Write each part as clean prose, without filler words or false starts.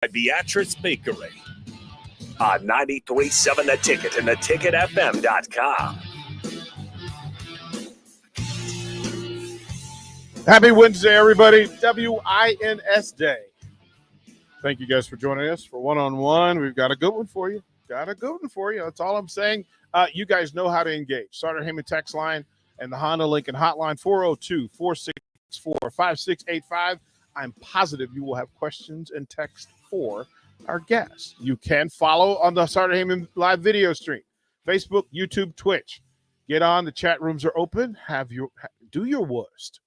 Beatrice Bakery on 93.7 The Ticket and theticketfm.com. Happy Wednesday, everybody. WINS Day. Thank you guys for joining us for one-on-one. We've got a good one for you. That's all I'm saying. You guys know how to engage. Sartor Heyman text line and the Honda Lincoln hotline, 402-464-5685. I'm positive you will have questions and text for our guests. You can follow on the Sartor Heyman live video stream, Facebook, YouTube, Twitch. Get on. The chat rooms are open. Do your worst.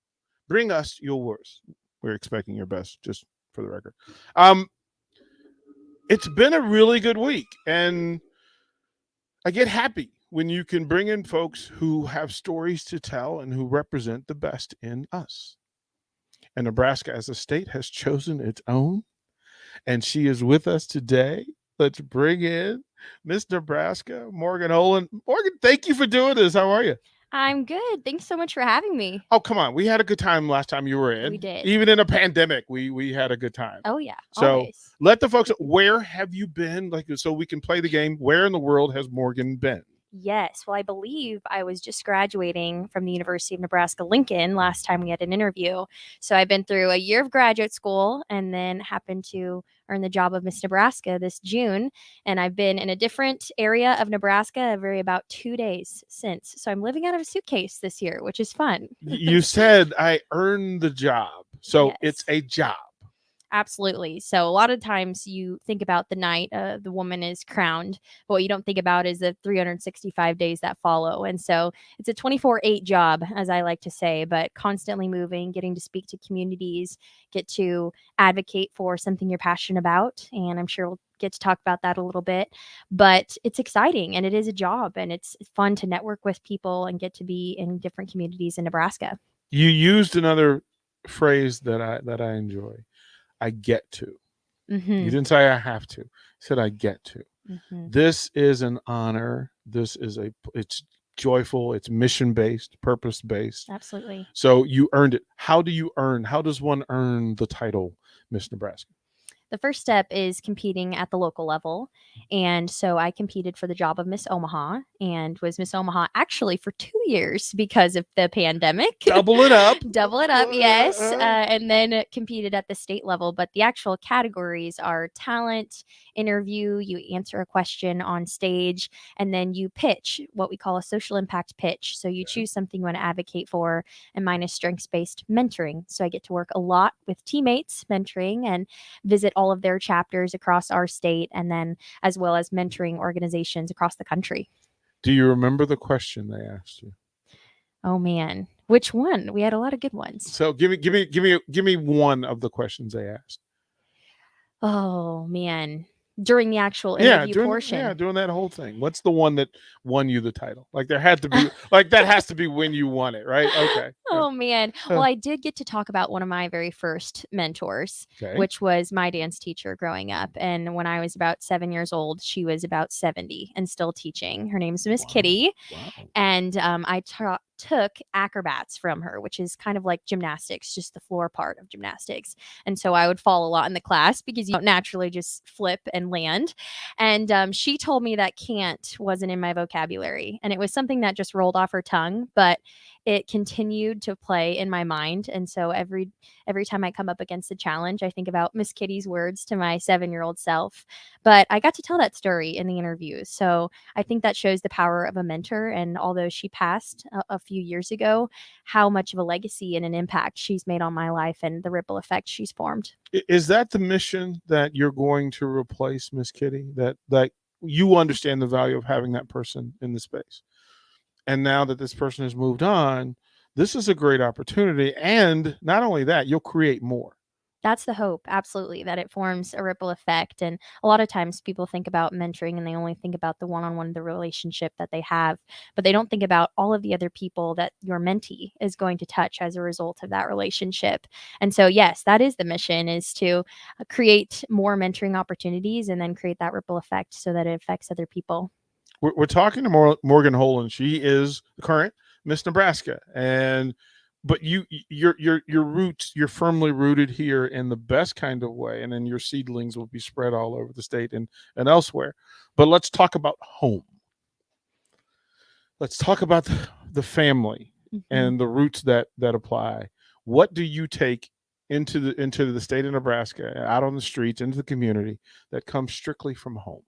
Bring us your worst. We're expecting your best, just for the record. It's been a really good week, and I get happy when you can bring in folks who have stories to tell and who represent the best in us. And Nebraska as a state has chosen its own, and she is with us today. Let's bring in Miss Nebraska, Morgan Holland. Morgan, thank you for doing this. How are you? I'm good. Thanks so much for having me. Oh, come on. We had a good time last time you were in. We did. Even in a pandemic, we had a good time. Oh, yeah. So always. Let the folks, where have you been? So we can play the game. Where in the world has Morgan been? Yes. Well, I believe I was just graduating from the University of Nebraska Lincoln last time we had an interview. So I've been through a year of graduate school and then happened to earn the job of Miss Nebraska this June. And I've been in a different area of Nebraska every about 2 days since. So I'm living out of a suitcase this year, which is fun. You said I earned the job. So Yes. It's a job. Absolutely. So a lot of times you think about the night the woman is crowned, but what you don't think about is the 365 days that follow. And so it's a 24/8 job, as I like to say, but constantly moving, getting to speak to communities, get to advocate for something you're passionate about. And I'm sure we'll get to talk about that a little bit, but it's exciting and it is a job and it's fun to network with people and get to be in different communities in Nebraska. You used another phrase that I enjoy. I get to. Mm-hmm. You didn't say I have to. You said I get to. Mm-hmm. This is an honor. It's joyful. It's mission-based, purpose-based. Absolutely. So you earned it. How does one earn the title Miss Nebraska? The first step is competing at the local level. And so I competed for the job of Miss Omaha and was Miss Omaha actually for 2 years because of the pandemic. Double it up. Yes. And then competed at the state level. But the actual categories are talent, interview, you answer a question on stage, and then you pitch what we call a social impact pitch. So you choose something you want to advocate for, and mine is strengths-based mentoring. So I get to work a lot with teammates mentoring and visit all of their chapters across our state, and then as well as mentoring organizations across the country. Do you remember the question they asked you? Oh man, which one? We had a lot of good ones. So give me one of the questions they asked. Oh man, during the actual interview portion. Doing that whole thing. What's the one that won you the title? Like there had to be like that has to be when you won it, right? Okay. Oh man. Well, I did get to talk about one of my very first mentors, which was my dance teacher growing up. And when I was about 7 years old, she was about 70 and still teaching. Her name's Miss Kitty. Wow. And I took acrobats from her, which is kind of like gymnastics, just the floor part of gymnastics. And so I would fall a lot in the class because you don't naturally just flip and land. And she told me that can't wasn't in my vocabulary. And it was something that just rolled off her tongue, but it continued to play in my mind. And so every time I come up against a challenge, I think about Miss Kitty's words to my 7-year-old self. But I got to tell that story in the interview. So I think that shows the power of a mentor. And although she passed a few years ago, how much of a legacy and an impact she's made on my life and the ripple effect she's formed. Is that the mission that you're going to replace Miss Kitty? That you understand the value of having that person in the space? And now that this person has moved on, this is a great opportunity. And not only that, you'll create more. That's the hope, absolutely, that it forms a ripple effect. And a lot of times people think about mentoring and they only think about the one-on-one, the relationship that they have, but they don't think about all of the other people that your mentee is going to touch as a result of that relationship. And so, yes, that is the mission, is to create more mentoring opportunities and then create that ripple effect so that it affects other people. We're talking to Morgan Holland. She is the current Miss Nebraska. And but your roots, you're firmly rooted here in the best kind of way, and then your seedlings will be spread all over the state and elsewhere. But let's talk about home. Let's talk about the family and the roots that apply. What do you take into the state of Nebraska, out on the streets, into the community, that comes strictly from home?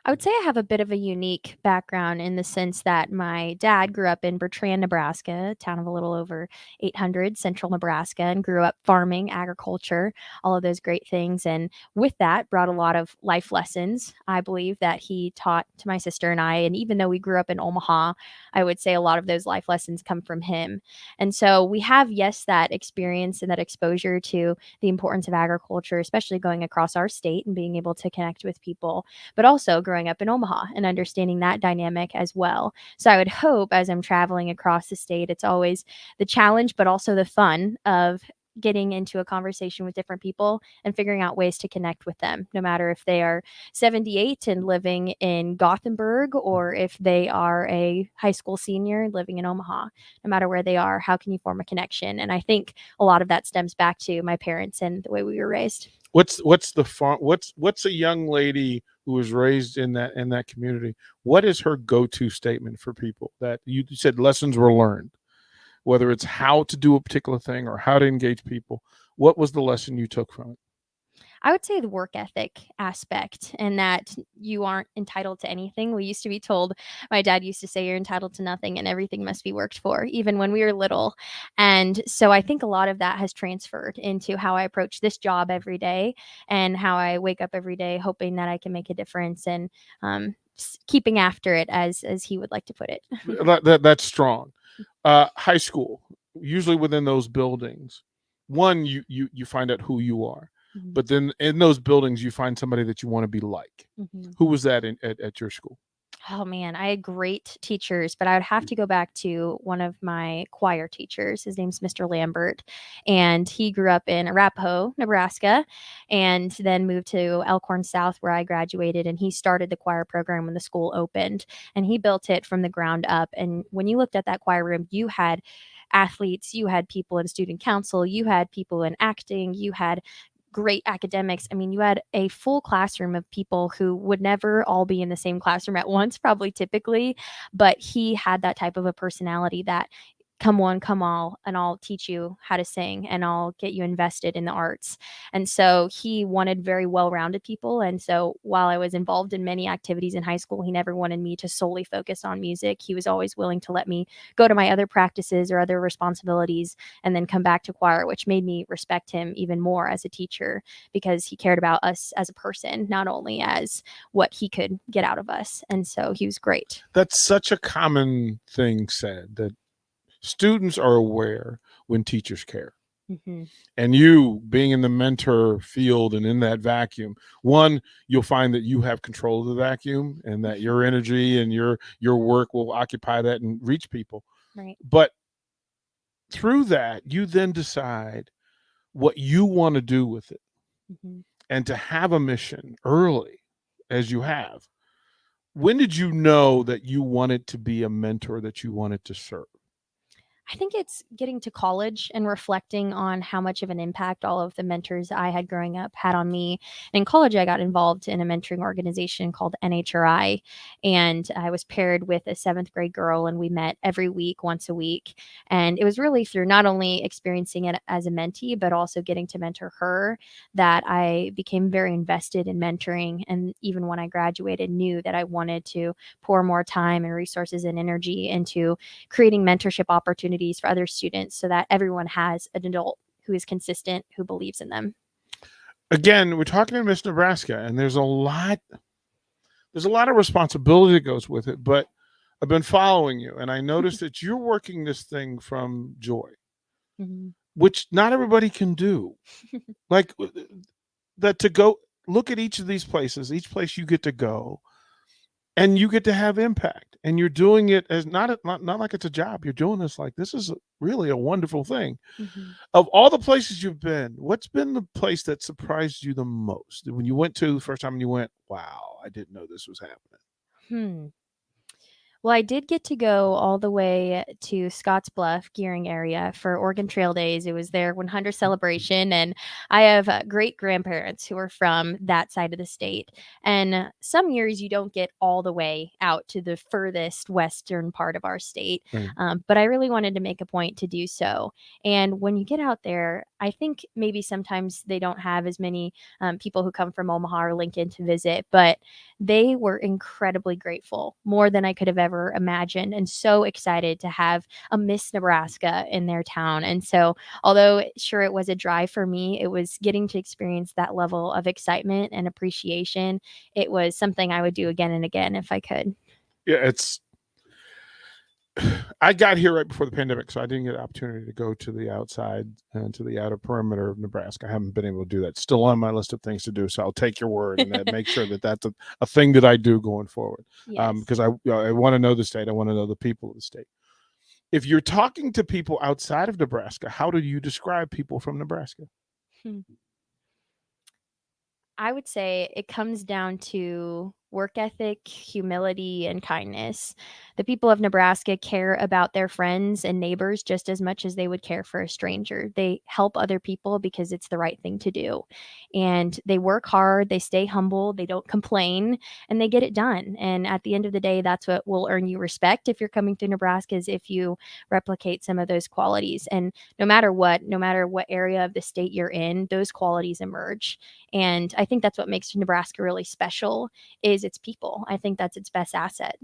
I would say I have a bit of a unique background in the sense that my dad grew up in Bertrand, Nebraska, a town of a little over 800, central Nebraska, and grew up farming, agriculture, all of those great things. And with that, brought a lot of life lessons, I believe, that he taught to my sister and I. And even though we grew up in Omaha, I would say a lot of those life lessons come from him. And so we have, yes, that experience and that exposure to the importance of agriculture, especially going across our state and being able to connect with people, but also growing up in Omaha and understanding that dynamic as well. So I would hope as I'm traveling across the state, it's always the challenge, but also the fun of getting into a conversation with different people and figuring out ways to connect with them, no matter if they are 78 and living in Gothenburg or if they are a high school senior living in Omaha. No matter where they are, how can you form a connection? And I think a lot of that stems back to my parents and the way we were raised. What's a young lady who was raised in that community? What is her go-to statement for people that you said lessons were learned, whether it's how to do a particular thing or how to engage people? What was the lesson you took from it? I would say the work ethic aspect, and that you aren't entitled to anything. We used to be told, my dad used to say, you're entitled to nothing and everything must be worked for, even when we were little. And so I think a lot of that has transferred into how I approach this job every day and how I wake up every day hoping that I can make a difference and keeping after it, as he would like to put it. That's strong. High school, usually within those buildings, one, you find out who you are. But then in those buildings, you find somebody that you want to be like. Who was that at your school? Oh man, I had great teachers, but I would have to go back to one of my choir teachers. His name's Mr. Lambert, and he grew up in Arapahoe, Nebraska, and then moved to Elkhorn South, where I graduated. And he started the choir program when the school opened, and he built it from the ground up. And when you looked at that choir room, you had athletes, you had people in student council, you had people in acting, you had great academics. I mean, you had a full classroom of people who would never all be in the same classroom at once, probably typically, but he had that type of a personality that come one, come all, and I'll teach you how to sing and I'll get you invested in the arts. And so he wanted very well-rounded people. And so while I was involved in many activities in high school, he never wanted me to solely focus on music. He was always willing to let me go to my other practices or other responsibilities and then come back to choir, which made me respect him even more as a teacher because he cared about us as a person, not only as what he could get out of us. And so he was great. That's such a common thing said, that students are aware when teachers care. And you being in the mentor field and in that vacuum, one, you'll find that you have control of the vacuum and that your energy and your work will occupy that and reach people. Right. But through that, you then decide what you want to do with it. And to have a mission early, as you have. When did you know that you wanted to be a mentor, that you wanted to serve? I think it's getting to college and reflecting on how much of an impact all of the mentors I had growing up had on me. And in college, I got involved in a mentoring organization called NHRI, and I was paired with a 7th grade girl, and we met every week, once a week. And it was really through not only experiencing it as a mentee, but also getting to mentor her that I became very invested in mentoring. And even when I graduated, knew that I wanted to pour more time and resources and energy into creating mentorship opportunities for other students so that everyone has an adult who is consistent, who believes in them. Again, we're talking to Miss Nebraska, and there's a lot of responsibility that goes with it, but I've been following you and I noticed that you're working this thing from joy, which not everybody can do. Like that, to go look at each of these places, each place you get to go, and you get to have impact, and you're doing it as not like it's a job. You're doing this like this is really a wonderful thing. Of all the places you've been, what's been the place that surprised you the most? When you went to the first time and you went, wow, I didn't know this was happening. Well, I did get to go all the way to Scottsbluff, Gearing area for Oregon Trail Days. It was their 100 celebration, and I have great grandparents who are from that side of the state. And some years you don't get all the way out to the furthest western part of our state, Right. but I really wanted to make a point to do so. And when you get out there, I think maybe sometimes they don't have as many people who come from Omaha or Lincoln to visit, but they were incredibly grateful, more than I could have ever imagined, and so excited to have a Miss Nebraska in their town. And so, although sure it was a drive for me, it was getting to experience that level of excitement and appreciation. It was something I would do again and again if I could. Yeah, I got here right before the pandemic, so I didn't get an opportunity to go to the outside and to the outer perimeter of Nebraska. I haven't been able to do that. Still on my list of things to do, so I'll take your word and make sure that that's a thing that I do going forward. Yes. Because I want to know the state. I want to know the people of the state. If you're talking to people outside of Nebraska, how do you describe people from Nebraska? I would say it comes down to work ethic, humility, and kindness. The people of Nebraska care about their friends and neighbors just as much as they would care for a stranger. They help other people because it's the right thing to do. And they work hard, they stay humble, they don't complain, and they get it done. And at the end of the day, that's what will earn you respect if you're coming through Nebraska, is if you replicate some of those qualities. And no matter what area of the state you're in, those qualities emerge. And I think that's what makes Nebraska really special, is its people. I think that's its best asset.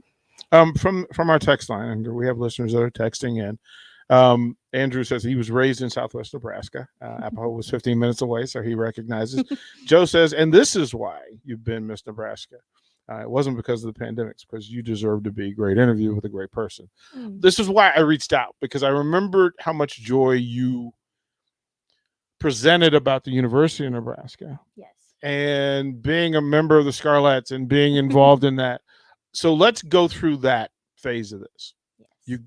From our text line, and we have listeners that are texting in. Andrew says he was raised in Southwest Nebraska. Apple was 15 minutes away, so he recognizes. Joe says, and this is why you've been Miss Nebraska. It wasn't because of the pandemic, it's because you deserve to be a great interview with a great person. This is why I reached out, because I remembered how much joy you presented about the University of Nebraska. Yes. And being a member of the Scarlets and being involved in that. So let's go through that phase of this. Yes.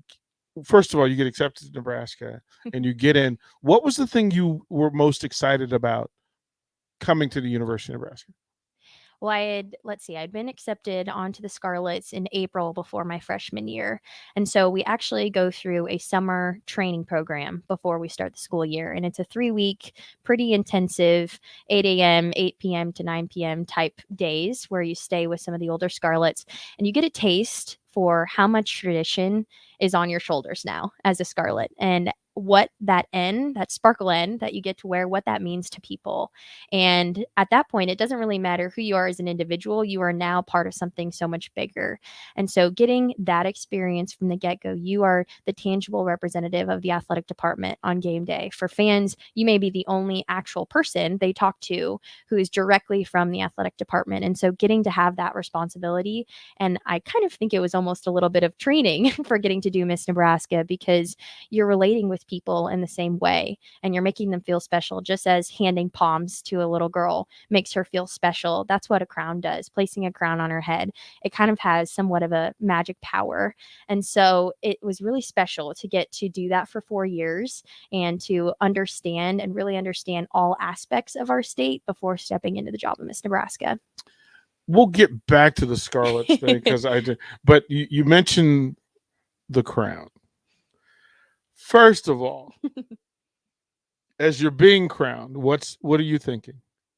First of all, you get accepted to Nebraska and you get in. What was the thing you were most excited about coming to the University of Nebraska? Well, I'd been accepted onto the Scarlets in April before my freshman year. And so we actually go through a summer training program before we start the school year. And it's a 3-week, pretty intensive 8 a.m., 8 p.m. to 9 p.m. type days where you stay with some of the older Scarlets and you get a taste for how much tradition is on your shoulders now as a Scarlet, and what that sparkle N that you get to wear, what that means to people. And at that point, it doesn't really matter who you are as an individual. You are now part of something so much bigger. And so getting that experience from the get-go, you are the tangible representative of the athletic department on game day. For fans, you may be the only actual person they talk to who is directly from the athletic department. And so getting to have that responsibility, and I kind of think it was almost a little bit of training for getting to do Miss Nebraska, because you're relating with people in the same way and you're making them feel special, just as handing palms to a little girl makes her feel special. That's what a crown does. Placing a crown on her head, it kind of has somewhat of a magic power. And so it was really special to get to do that for 4 years and to understand and really understand all aspects of our state before stepping into the job of Miss Nebraska. We'll get back to the Scarlets thing because I did, but you mentioned the crown. First of all, as you're being crowned, what are you thinking?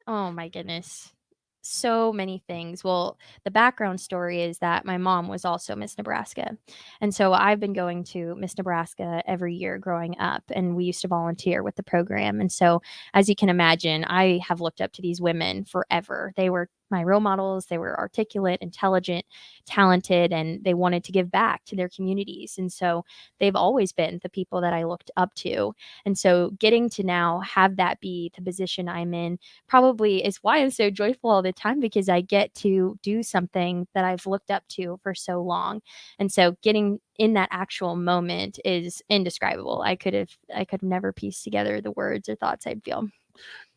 Oh my goodness. So many things. Well, the background story is that my mom was also Miss Nebraska. And so I've been going to Miss Nebraska every year growing up, and we used to volunteer with the program. And so, as you can imagine, I have looked up to these women forever. They were my role models. They were articulate, intelligent, talented, and they wanted to give back to their communities. And so they've always been the people that I looked up to. And so getting to now have that be the position I'm in probably is why I'm so joyful all the time, because I get to do something that I've looked up to for so long. And so getting in that actual moment is indescribable. I could have never pieced together the words or thoughts I'd feel.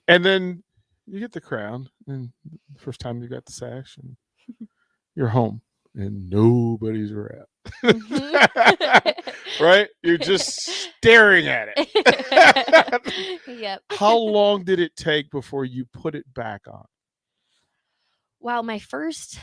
And then you get the crown, and the first time you got the sash, and you're home, and nobody's around. Right? You're just staring at it. Yep. How long did it take before you put it back on? Well, my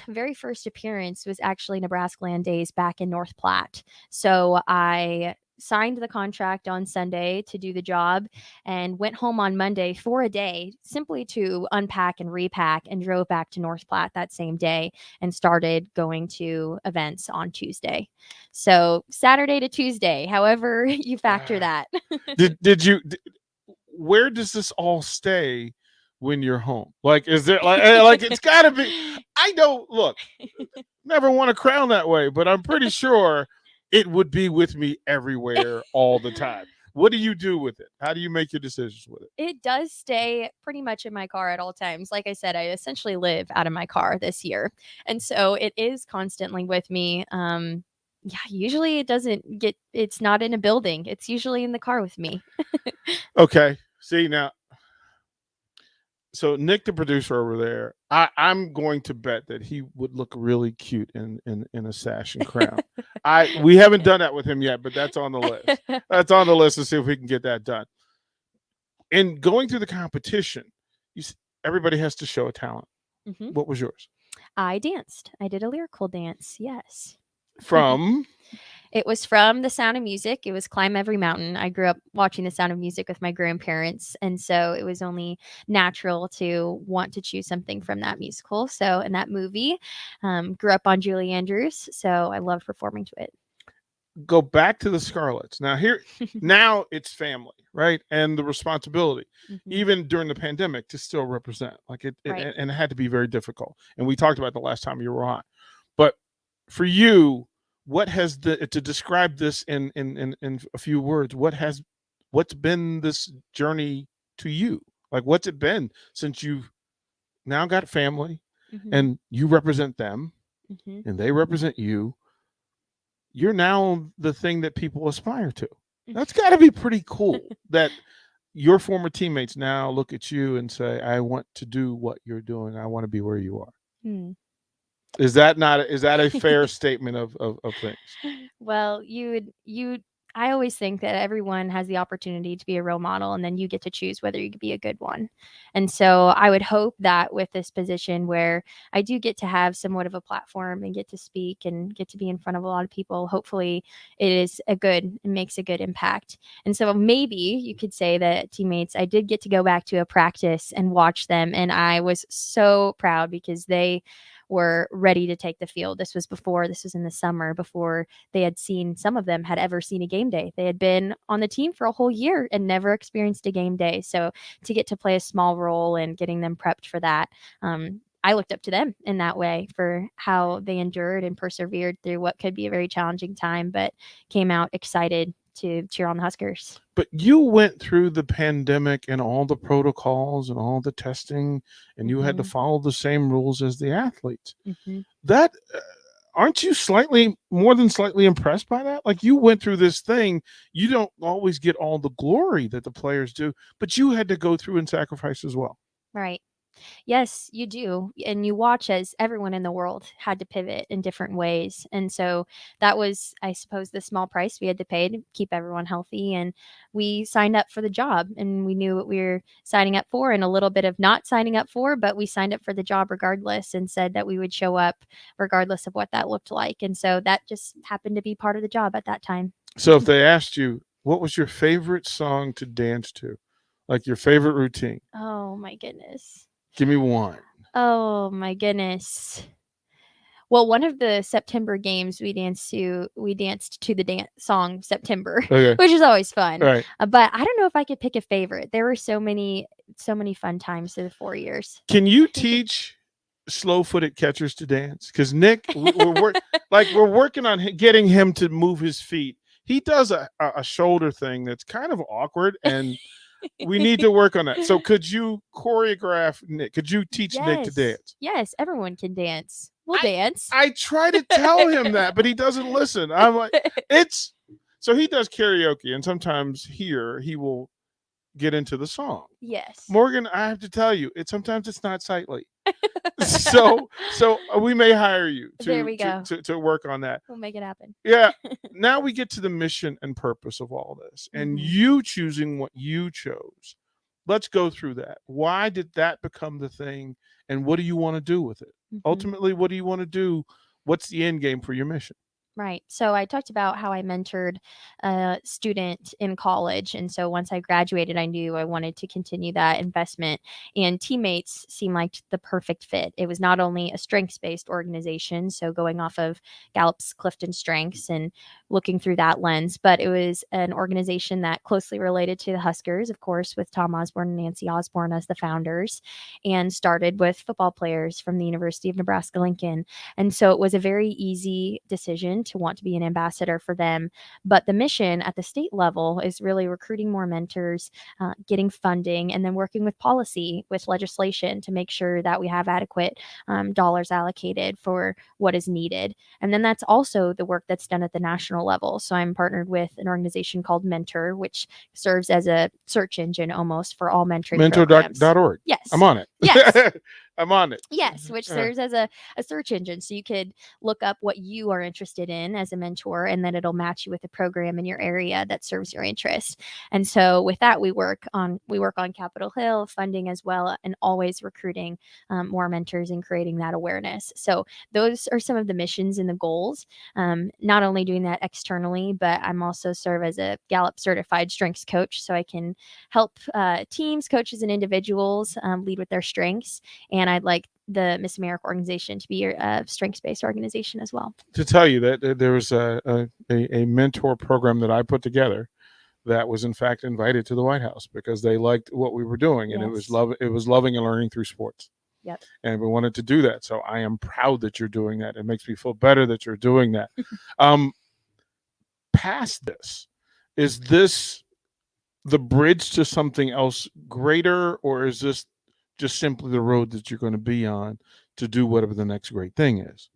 very first appearance was actually Nebraska Land Days back in North Platte. So I signed the contract on Sunday to do the job and went home on Monday for a day simply to unpack and repack, and drove back to North Platte that same day and started going to events on Tuesday. So Saturday to Tuesday, however you factor that. Where does this all stay when you're home? Like, is there like it's got to be? I don't look. Never won a crown that way, but I'm pretty sure it would be with me everywhere all the time. What do you do with it? How do you make your decisions with it? It does stay pretty much in my car at all times. Like I said, I essentially live out of my car this year. And so it is constantly with me. Yeah, usually it's not in a building. It's usually in the car with me. Okay. See now. So Nick, the producer over there, I'm going to bet that he would look really cute in a sash and crown. We haven't done that with him yet, but that's on the list. That's on the list to see if we can get that done. In going through the competition, everybody has to show a talent. Mm-hmm. What was yours? I danced. I did a lyrical dance. Yes. From? It was from The Sound of Music. It was Climb Every Mountain. I grew up watching The Sound of Music with my grandparents, and so it was only natural to want to choose something from that musical. So, in that movie, grew up on Julie Andrews, so I loved performing to it. Go back to the Scarlets. Now it's family, right? And the responsibility, even during the pandemic, to still represent. Like right. And it had to be very difficult. And we talked about the last time you were on. But for you, what has to describe this in a few words, what's been this journey to you? Like, what's it been since you've now got family and you represent them and they represent you? You're now the thing that people aspire to. That's got to be pretty cool that your former teammates now look at you and say, I want to do what you're doing. I want to be where you are. Is that a fair statement of things? Well, I always think that everyone has the opportunity to be a role model, and then you get to choose whether you could be a good one. And so I would hope that with this position where I do get to have somewhat of a platform and get to speak and get to be in front of a lot of people, hopefully it makes a good impact. And so maybe you could say that teammates, I did get to go back to a practice and watch them, and I was so proud because they were ready to take the field. This was in the summer, before some of them had ever seen a game day. They had been on the team for a whole year and never experienced a game day. So to get to play a small role and getting them prepped for that, I looked up to them in that way for how they endured and persevered through what could be a very challenging time, but came out excited to cheer on the Huskers. But you went through the pandemic and all the protocols and all the testing, and you had to follow the same rules as the athletes. That aren't you more than slightly impressed by that? Like, you went through this thing. You don't always get all the glory that the players do, but you had to go through and sacrifice as well. Right. Yes, you do. And you watch as everyone in the world had to pivot in different ways. And so that was, I suppose, the small price we had to pay to keep everyone healthy. And we signed up for the job, and we knew what we were signing up for, and a little bit of not signing up for, but we signed up for the job regardless and said that we would show up regardless of what that looked like. And so that just happened to be part of the job at that time. So if they asked you, what was your favorite song to dance to? Like your favorite routine? Oh, my goodness. Give me one. Oh, my goodness. Well, one of the September games we danced to the dance song September, which is always fun. Right. But I don't know if I could pick a favorite. There were so many fun times through the 4 years. Can you teach slow-footed catchers to dance? Because Nick, we're working on getting him to move his feet. He does a shoulder thing that's kind of awkward, and we need to work on that. So could you choreograph Nick? Could you teach Nick to dance? Yes, everyone can dance. We'll dance. I try to tell him that, but he doesn't listen. I'm like, so he does karaoke, and sometimes he will get into the song. Yes. Morgan, I have to tell you, sometimes it's not sightly. so we may hire you to work on that. We'll make it happen. Yeah. Now we get to the mission and purpose of all this, and you choosing what you chose. Let's go through that. Why did that become the thing, and what do you want to do with it? Ultimately, what do you want to do? What's the end game for your mission? Right. So I talked about how I mentored a student in college. And so once I graduated, I knew I wanted to continue that investment. And teammates seemed like the perfect fit. It was not only a strengths-based organization, so going off of Gallup's Clifton Strengths and looking through that lens, but it was an organization that closely related to the Huskers, of course, with Tom Osborne and Nancy Osborne as the founders, and started with football players from the University of Nebraska-Lincoln. And so it was a very easy decision to want to be an ambassador for them. But the mission at the state level is really recruiting more mentors, getting funding, and then working with policy, with legislation to make sure that we have adequate dollars allocated for what is needed. And then that's also the work that's done at the national level. So I'm partnered with an organization called Mentor, which serves as a search engine almost for all mentoring programs. Mentor.org. Yes. I'm on it. Yes. I'm on it. Yes, which serves as a search engine. So you could look up what you are interested in as a mentor, and then it'll match you with a program in your area that serves your interest. And so with that, we work on Capitol Hill funding as well, and always recruiting more mentors and creating that awareness. So those are some of the missions and the goals. Not only doing that externally, but I'm also serve as a Gallup certified strengths coach. So I can help teams, coaches, and individuals lead with their strengths. And I'd like the Miss America organization to be a strengths-based organization as well. To tell you that there was a mentor program that I put together that was in fact invited to the White House because they liked what we were doing, and it was loving and learning through sports. Yep. And we wanted to do that. So I am proud that you're doing that. It makes me feel better that you're doing that. Past this, is this the bridge to something else greater, or is this just simply the road that you're going to be on to do whatever the next great thing is?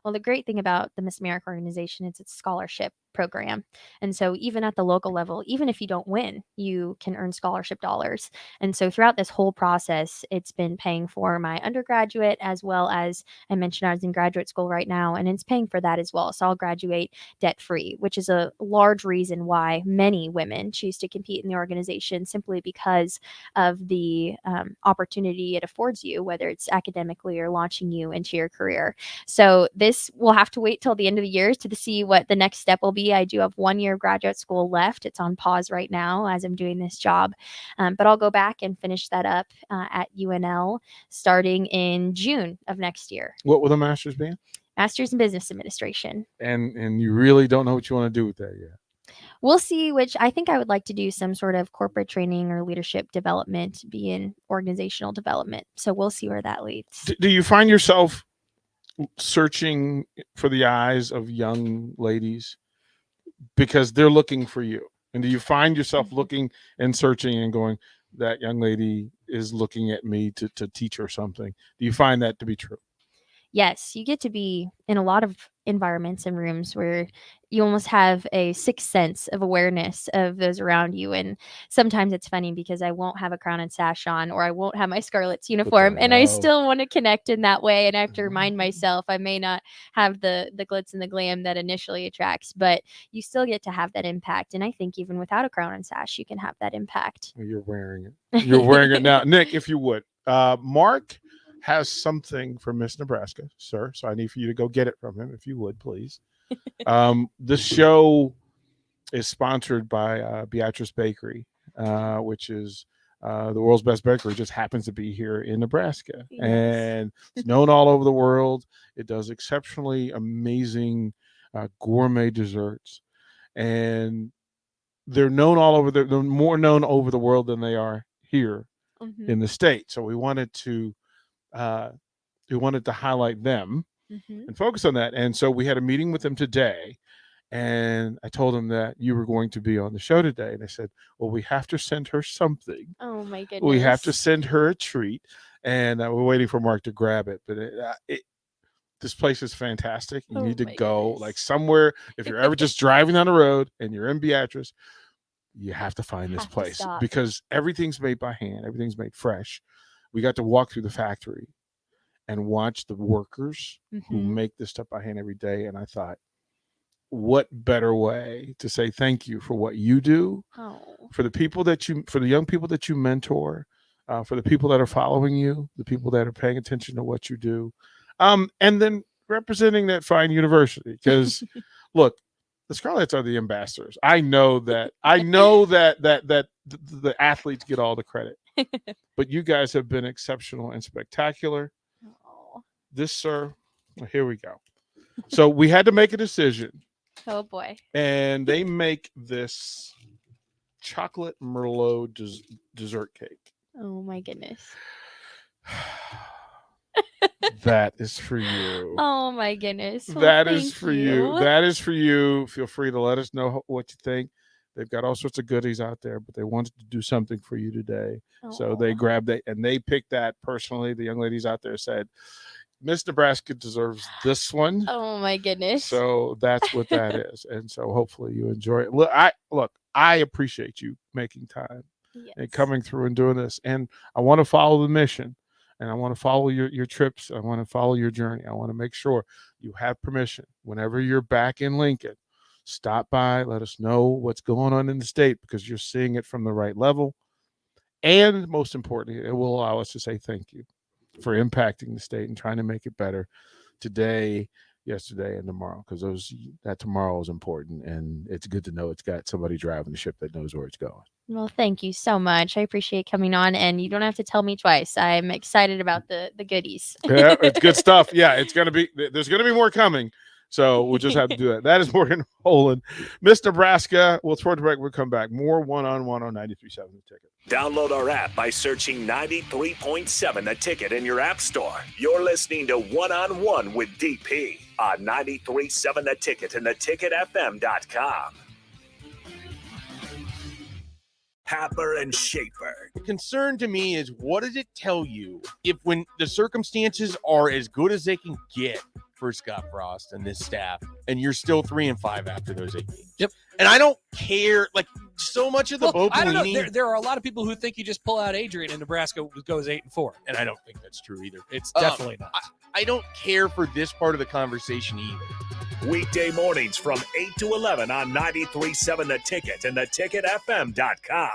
Well, the great thing about the Miss America organization is its scholarship program. And so even at the local level, even if you don't win, you can earn scholarship dollars. And so throughout this whole process, it's been paying for my undergraduate, as well as I mentioned I was in graduate school right now, and it's paying for that as well. So I'll graduate debt free, which is a large reason why many women choose to compete in the organization, simply because of the opportunity it affords you, whether it's academically or launching you into your career. So this will have to wait till the end of the year to see what the next step will be. I do have 1 year of graduate school left. It's on pause right now as I'm doing this job, but I'll go back and finish that up at UNL starting in June of next year. What will the master's be in? Master's in Business Administration. And you really don't know what you want to do with that yet? We'll see, which I think I would like to do some sort of corporate training or leadership development, be in organizational development. So we'll see where that leads. Do you find yourself searching for the eyes of young ladies because they're looking for you? And do you find yourself looking and searching and going, that young lady is looking at me to teach her something? Do you find that to be true? Yes, you get to be in a lot of environments and rooms where you almost have a sixth sense of awareness of those around you. And sometimes it's funny because I won't have a crown and sash on, or I won't have my Scarlet's uniform, and I still want to connect in that way. And I have to remind myself I may not have the glitz and the glam that initially attracts, but you still get to have that impact. And I think even without a crown and sash, you can have that impact. You're wearing it. You're wearing it now. Nick, if you would. Mark has something for Miss Nebraska, sir. So I need for you to go get it from him, if you would, please. This show is sponsored by Beatrice Bakery, which is the world's best bakery. Just happens to be here in Nebraska. Yes. And it's known all over the world. It does exceptionally amazing gourmet desserts, and they're known all over. They're more known over the world than they are here in the state. So we wanted to highlight them and focus on that. And so we had a meeting with them today, and I told them that you were going to be on the show today. And I said, well, we have to send her something. Oh my goodness. We have to send her a treat. And we're waiting for Mark to grab it. But this place is fantastic. You need to go like somewhere. If you're ever just driving down the road and you're in Beatrice, you have to find this place because everything's made by hand. Everything's made fresh. We got to walk through the factory and watch the workers who make this stuff by hand every day. And I thought, what better way to say thank you for what you do, for the people for the young people that you mentor, for the people that are following you, the people that are paying attention to what you do, and then representing that fine university. Because look, the Scarlets are the ambassadors. I know that the athletes get all the credit, but you guys have been exceptional and spectacular. Oh. This, sir, here we go. So we had to make a decision. Oh boy. And they make this chocolate Merlot dessert cake. Oh my goodness. That is for you. Oh my goodness. Well, that is for you. That is for you. Feel free to let us know what you think. They've got all sorts of goodies out there, but they wanted to do something for you today. Oh. So they grabbed it and they picked that personally. The young ladies out there said, Miss Nebraska deserves this one. Oh my goodness. So that's what that is. And so hopefully you enjoy it. Look, I appreciate you making time and coming through and doing this. And I want to follow the mission, and I want to follow your trips. I want to follow your journey. I want to make sure you have permission whenever you're back in Lincoln. Stop by, let us know what's going on in the state, because you're seeing it from the right level. And most importantly, it will allow us to say thank you for impacting the state and trying to make it better today, yesterday, and tomorrow, because that tomorrow is important, and it's good to know it's got somebody driving the ship that knows where it's going. Well, thank you so much. I appreciate coming on, and you don't have to tell me twice. I'm excited about the goodies. Yeah, it's good stuff. Yeah, there's going to be more coming. So we'll just have to do that. That is Morgan Holland, Miss Nebraska. We'll throw it back. We'll come back. More one-on-one on 93.7 The Ticket. Download our app by searching 93.7 The Ticket in your app store. You're listening to One-on-One with DP on 93.7 The Ticket and theticketfm.com. Happer and Schaefer. The concern to me is, what does it tell you if, when the circumstances are as good as they can get for Scott Frost and this staff, and you're still 3-5 after those 8 games? Yep. And I don't care, like, so much of the Bo I don't know. Pelini. There are a lot of people who think you just pull out Adrian and Nebraska goes 8-4. And I don't think that's true either. It's definitely not. I don't care for this part of the conversation either. Weekday mornings from 8 to 11 on 93.7 The Ticket and theticketfm.com.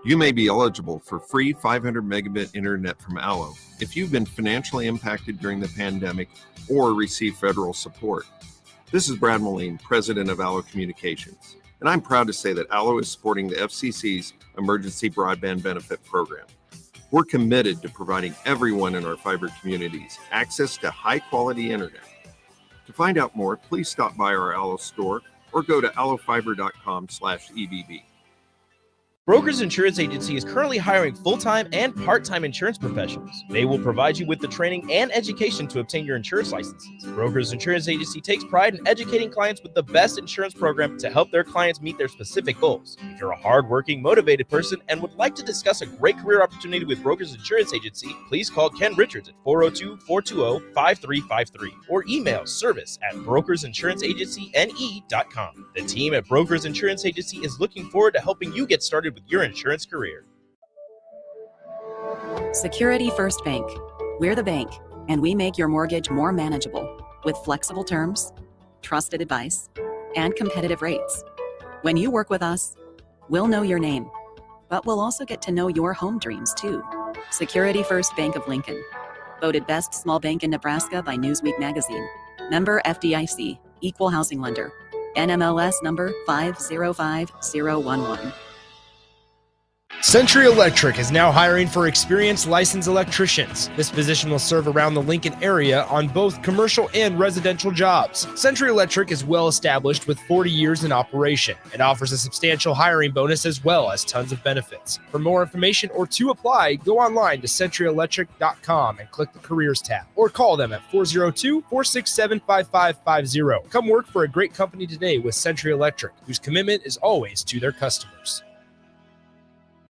You may be eligible for free 500 megabit internet from Allo if you've been financially impacted during the pandemic or received federal support. This is Brad Moline, president of Allo Communications, and I'm proud to say that Allo is supporting the FCC's Emergency Broadband Benefit Program. We're committed to providing everyone in our fiber communities access to high-quality internet. To find out more, please stop by our Allo store or go to allofiber.com/EBB. Brokers Insurance Agency is currently hiring full-time and part-time insurance professionals. They will provide you with the training and education to obtain your insurance licenses. Brokers Insurance Agency takes pride in educating clients with the best insurance program to help their clients meet their specific goals. If you're a hard-working, motivated person and would like to discuss a great career opportunity with Brokers Insurance Agency, please call Ken Richards at 402-420-5353 or email service@brokersinsuranceagencyne.com. The team at Brokers Insurance Agency is looking forward to helping you get started with your insurance career. Security First Bank. We're the bank, and we make your mortgage more manageable with flexible terms, trusted advice, and competitive rates. When you work with us, we'll know your name, but we'll also get to know your home dreams too. Security First Bank of Lincoln. Voted best small bank in Nebraska by Newsweek magazine. Member FDIC, equal housing lender. NMLS number 505011. Century Electric is now hiring for experienced licensed electricians. This position will serve around the Lincoln area on both commercial and residential jobs. Century Electric is well established with 40 years in operation. It offers a substantial hiring bonus as well as tons of benefits. For more information or to apply, go online to centuryelectric.com and click the careers tab or call them at 402-467-5550. Come work for a great company today with Century Electric, whose commitment is always to their customers.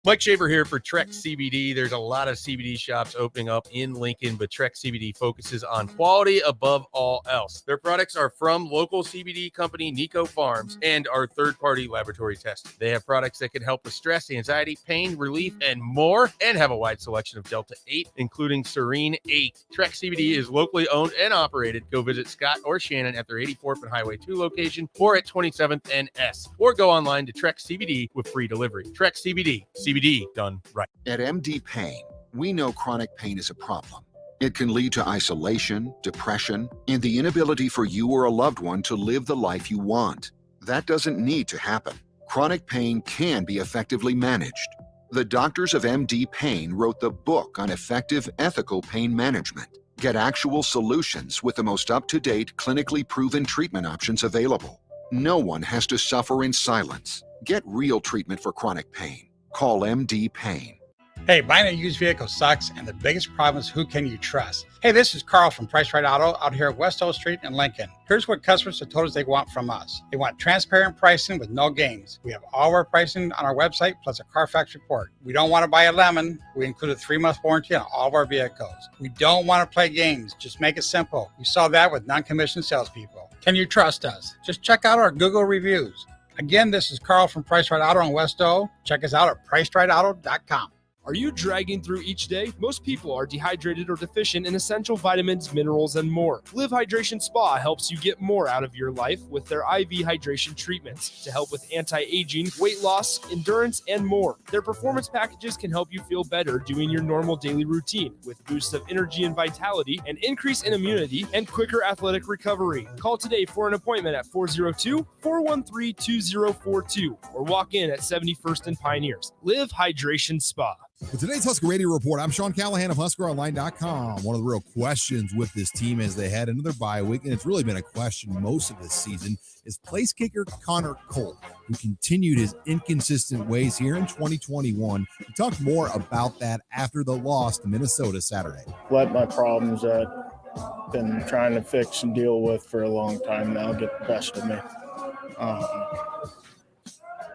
Mike Shaver here for Trek CBD. There's a lot of CBD shops opening up in Lincoln, but Trek CBD focuses on quality above all else. Their products are from local CBD company Nico Farms and are third-party laboratory tested. They have products that can help with stress, anxiety, pain, relief, and more, and have a wide selection of Delta 8, including Serene 8. Trek CBD is locally owned and operated. Go visit Scott or Shannon at their 84th and Highway 2 location or at 27th and S, or go online to Trek CBD with free delivery. Trek CBD. CBD done right. At MD Pain, We know chronic pain is a problem. It can lead to isolation, depression, and the inability for you or a loved one to live the life you want. That doesn't need to happen. Chronic pain can be effectively managed. The doctors of MD Pain wrote the book on effective, ethical pain management. Get actual solutions with the most up-to-date, clinically proven treatment options available. No one has to suffer in silence. Get real treatment for chronic pain. Call MD Pain. Hey, buying a used vehicle sucks, and the biggest problem is who can you trust? Hey, this is Carl from Price Right Auto out here at West O Street in Lincoln. Here's what customers have told us they want from us. They want transparent pricing with no games. We have all of our pricing on our website, plus a Carfax report. We don't want to buy a lemon. We include a 3-month warranty on all of our vehicles. We don't want to play games. Just make it simple. You saw that with non-commissioned salespeople. Can you trust us? Just check out our Google reviews. Again, this is Carl from Price Right Auto in West O. Check us out at pricerightauto.com. Are you dragging through each day? Most people are dehydrated or deficient in essential vitamins, minerals, and more. Live Hydration Spa helps you get more out of your life with their IV hydration treatments to help with anti-aging, weight loss, endurance, and more. Their performance packages can help you feel better doing your normal daily routine with boosts of energy and vitality, an increase in immunity, and quicker athletic recovery. Call today for an appointment at 402-413-2042 or walk in at 71st and Pioneers. Live Hydration Spa. With today's Husker Radio Report, I'm Sean Callahan of HuskerOnline.com. One of the real questions with this team as they head into their bye week, and it's really been a question most of this season, is place kicker Connor Colt, who continued his inconsistent ways here in 2021. We talked more about that after the loss to Minnesota Saturday. Let my problems that I've been trying to fix and deal with for a long time now get the best of me,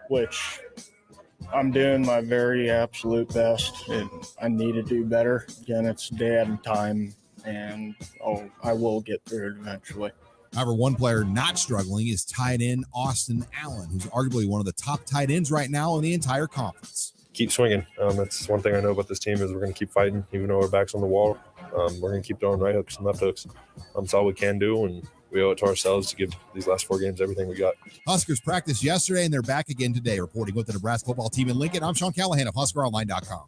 which I'm doing my very absolute best, and I need to do better. Again, it's dad time, and I will get through it eventually. However, one player not struggling is tight end Austin Allen, who's arguably one of the top tight ends right now in the entire conference. Keep swinging. That's one thing I know about this team is we're going to keep fighting, even though our back's on the wall. We're going to keep throwing right hooks and left hooks. That's all we can do, and we owe it to ourselves to give these last 4 games everything we got. Huskers practiced yesterday, and they're back again today. Reporting with the Nebraska football team in Lincoln, I'm Sean Callahan of HuskerOnline.com.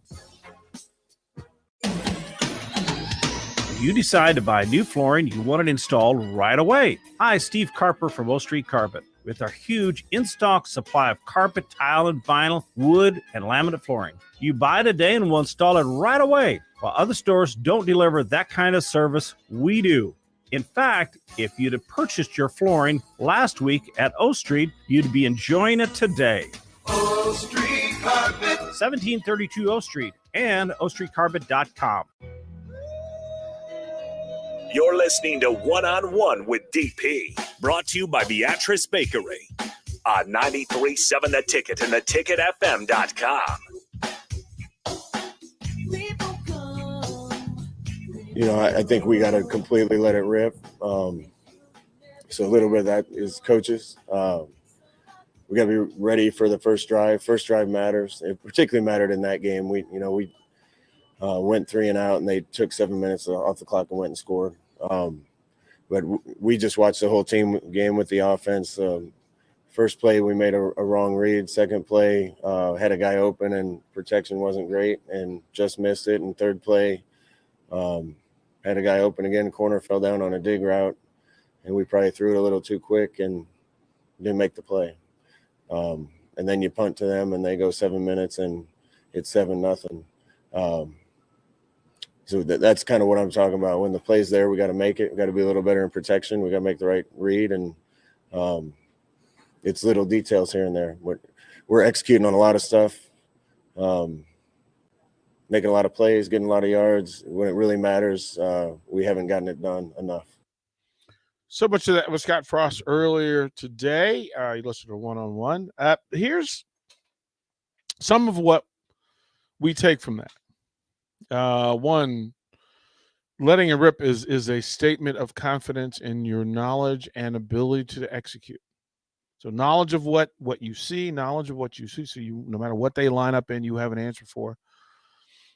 You decide to buy new flooring, you want it installed right away. Hi, Steve Carper from O Street Carpet. With our huge in-stock supply of carpet, tile, and vinyl, wood, and laminate flooring. You buy today and we'll install it right away. While other stores don't deliver that kind of service, we do. In fact, if you'd have purchased your flooring last week at O Street, you'd be enjoying it today. O Street Carpet. 1732 O Street and ostreetcarpet.com. You're listening to One-on-One with DP, brought to you by Beatrice Bakery on 93.7 The Ticket and theticketfm.com. You know, I think we got to completely let it rip. So a little bit of that is coaches. We got to be ready for the first drive. First drive matters. It particularly mattered in that game. We went 3 and out, and they took 7 minutes off the clock and went and scored. But we just watched the whole team game with the offense. First play, we made a wrong read. Second play, had a guy open, and protection wasn't great and just missed it. And third play, had a guy open again. Corner fell down on a dig route, and we probably threw it a little too quick and didn't make the play. And then you punt to them, and they go 7 minutes, and it's 7-0. So that's kind of what I'm talking about. When the play's there, we got to make it. We got to be a little better in protection. We got to make the right read, and it's little details here and there. We're executing on a lot of stuff, making a lot of plays, getting a lot of yards. When it really matters, we haven't gotten it done enough. So much of that was Scott Frost earlier today. You listened to One-on-One. Here's some of what we take from that. One, letting it rip is a statement of confidence in your knowledge and ability to execute. So knowledge of what you see, knowledge of what you see. So you, no matter what they line up in, you have an answer for.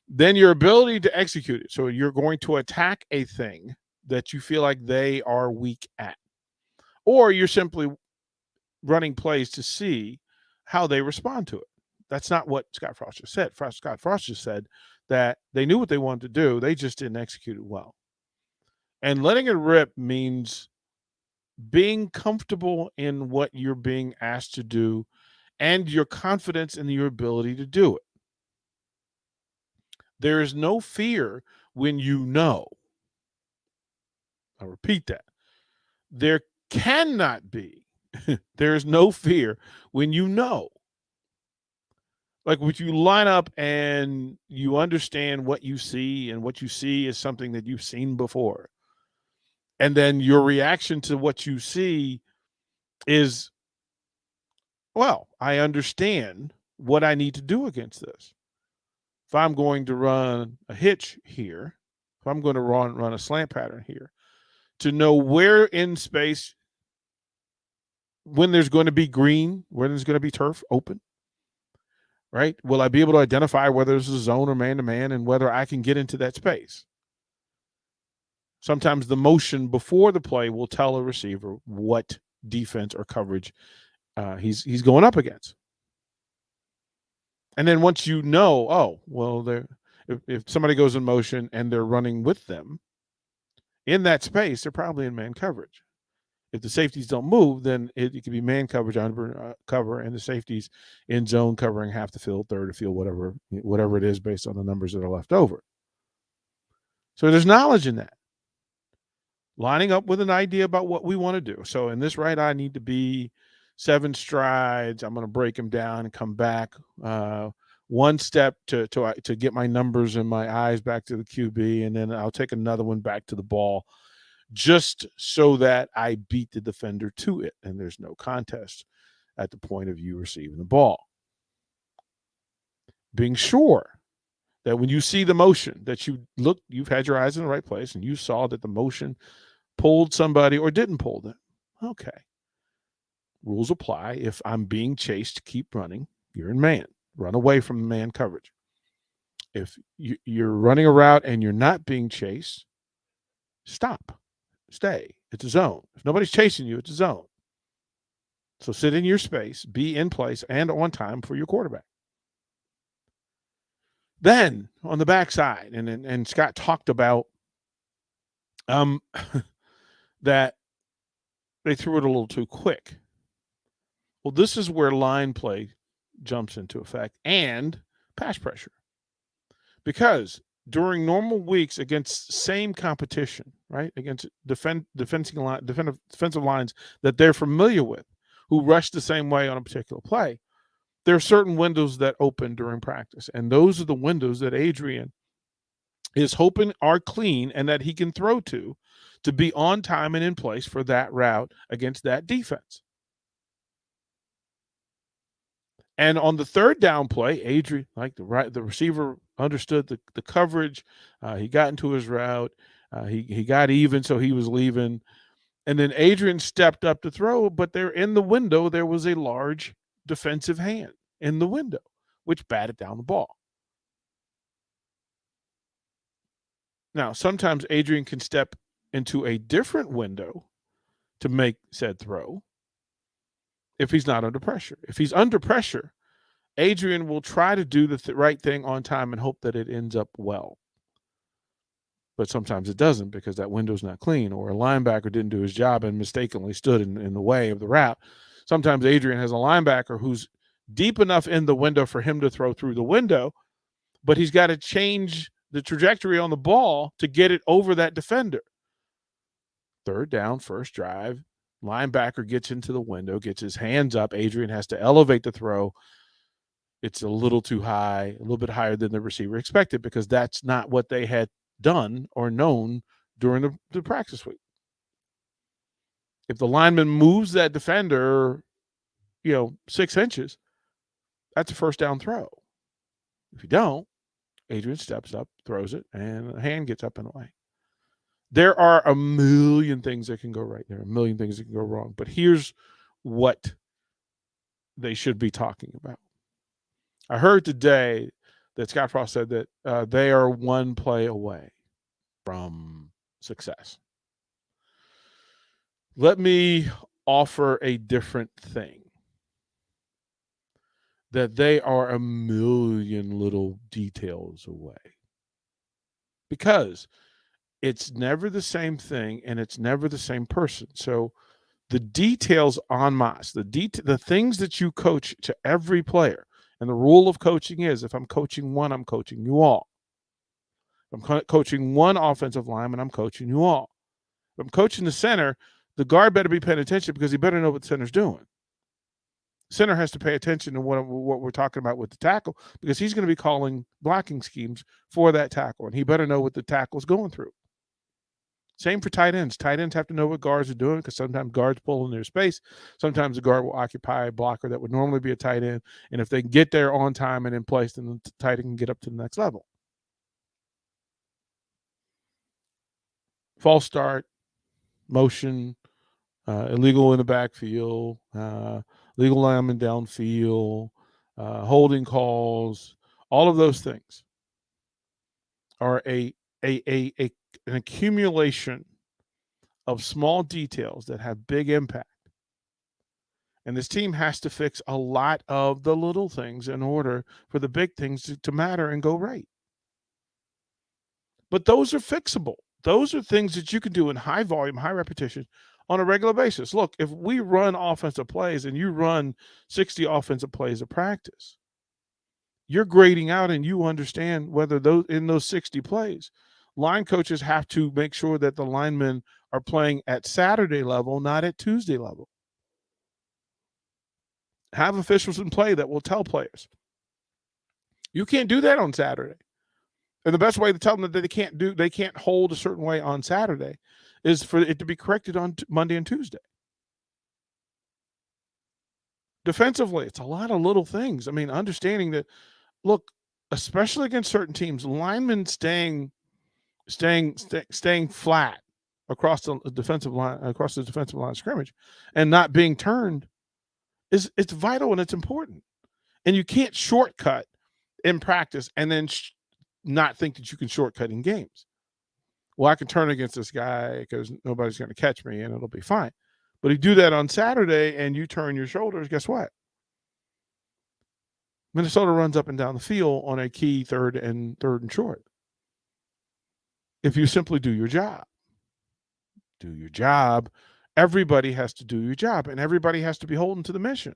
Then your ability to execute it. So you're going to attack a thing that you feel like they are weak at, or you're simply running plays to see how they respond to it. That's not what Scott Frost just said. Scott Frost just said that they knew what they wanted to do. They just didn't execute it well. And letting it rip means being comfortable in what you're being asked to do and your confidence in your ability to do it. There is no fear when you know. I'll repeat that. There cannot be. There is no fear when you know. Like when you line up and you understand what you see, and what you see is something that you've seen before. And then your reaction to what you see is, well, I understand what I need to do against this. If I'm going to run a hitch here, if I'm going to run a slant pattern here, to know where in space, when there's going to be green, when there's going to be turf open, right? Will I be able to identify whether there's a zone or man-to-man and whether I can get into that space? Sometimes the motion before the play will tell a receiver what defense or coverage he's going up against. And then once you know, oh, well, if somebody goes in motion and they're running with them in that space, they're probably in man coverage. If the safeties don't move, then it could be man coverage under cover, and the safeties in zone covering half the field, third of the field, whatever it is based on the numbers that are left over. So there's knowledge in that. Lining up with an idea about what we want to do. So in this right, I need to be 7 strides. I'm going to break them down and come back one step to get my numbers and my eyes back to the QB, and then I'll take another one back to the ball, just so that I beat the defender to it, and there's no contest at the point of you receiving the ball. Being sure that when you see the motion, that you've had your eyes in the right place, and you saw that the motion pulled somebody or didn't pull them. Okay. Rules apply. If I'm being chased, keep running. You're in man. Run away from man coverage. If you're running a route and you're not being chased, stop. Stay. It's a zone. If nobody's chasing you, it's a zone. So sit in your space, be in place and on time for your quarterback. Then on the backside, and Scott talked about that they threw it a little too quick. Well, this is where line play jumps into effect and pass pressure. Because during normal weeks against same competition, right, against defensive lines that they're familiar with, who rush the same way on a particular play, there are certain windows that open during practice. And those are the windows that Adrian is hoping are clean and that he can throw to be on time and in place for that route against that defense. And on the third down play, Adrian, the receiver understood the coverage. He got into his route. He got even, so he was leaving. And then Adrian stepped up to throw, but there in the window, there was a large defensive hand in the window, which batted down the ball. Now, sometimes Adrian can step into a different window to make said throw if he's not under pressure. If he's under pressure, Adrian will try to do the right thing on time and hope that it ends up well. But sometimes it doesn't because that window's not clean, or a linebacker didn't do his job and mistakenly stood in the way of the route. Sometimes Adrian has a linebacker who's deep enough in the window for him to throw through the window, but he's got to change the trajectory on the ball to get it over that defender. Third down, first drive, linebacker gets into the window, gets his hands up. Adrian has to elevate the throw. It's a little too high, a little bit higher than the receiver expected because that's not what they had done or known during the practice week. If the lineman moves that defender, 6 inches, that's a first down throw. If you don't, Adrian steps up, throws it, and the hand gets up and away. There are a million things that can go right. There are a million things that can go wrong. But here's what they should be talking about. I heard today that Scott Frost said that they are one play away from success. Let me offer a different thing. That they are a million little details away. because it's never the same thing and it's never the same person. So the details en masse, the things that you coach to every player, and the rule of coaching is if I'm coaching one, I'm coaching you all. If I'm coaching one offensive lineman, I'm coaching you all. If I'm coaching the center, the guard better be paying attention because he better know what the center's doing. Center has to pay attention to what we're talking about with the tackle because he's going to be calling blocking schemes for that tackle, and he better know what the tackle's going through. Same for tight ends. Tight ends have to know what guards are doing because sometimes guards pull in their space. Sometimes the guard will occupy a blocker that would normally be a tight end, and if they can get there on time and in place, then the tight end can get up to the next level. False start, motion, illegal in the backfield, legal lineman downfield, holding calls, all of those things are an accumulation of small details that have big impact. And this team has to fix a lot of the little things in order for the big things to matter and go right. But those are fixable. Those are things that you can do in high volume, high repetition on a regular basis. Look, if we run offensive plays and you run 60 offensive plays of practice, you're grading out and you understand whether those 60 plays, line coaches have to make sure that the linemen are playing at Saturday level, not at Tuesday level. Have officials in play that will tell players. You can't do that on Saturday. And the best way to tell them that they can't hold a certain way on Saturday is for it to be corrected on Monday and Tuesday. Defensively, it's a lot of little things. I mean, understanding that, look, especially against certain teams, linemen staying flat across the defensive line of scrimmage and not being turned it's vital and it's important. And you can't shortcut in practice and then not think that you can shortcut in games. Well, I can turn against this guy because nobody's going to catch me and it'll be fine. But if you do that on Saturday and you turn your shoulders, guess what? Minnesota runs up and down the field on a key third and short. If you simply do your job, everybody has to do your job and everybody has to be holding to the mission.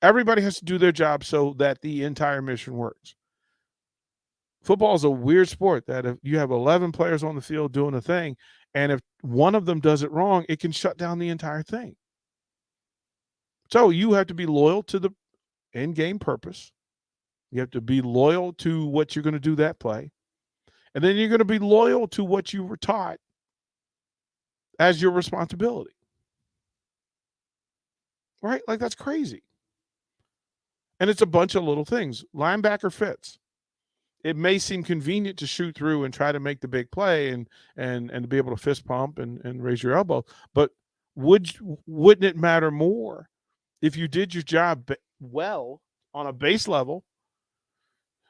Everybody has to do their job so that the entire mission works. Football is a weird sport that if you have 11 players on the field doing a thing, and if one of them does it wrong, it can shut down the entire thing. So you have to be loyal to the in-game purpose. You have to be loyal to what you're going to do that play. And then you're going to be loyal to what you were taught as your responsibility. Right? Like, that's crazy. And it's a bunch of little things. Linebacker fits. It may seem convenient to shoot through and try to make the big play and to be able to fist pump and raise your elbow. But wouldn't it matter more if you did your job well on a base level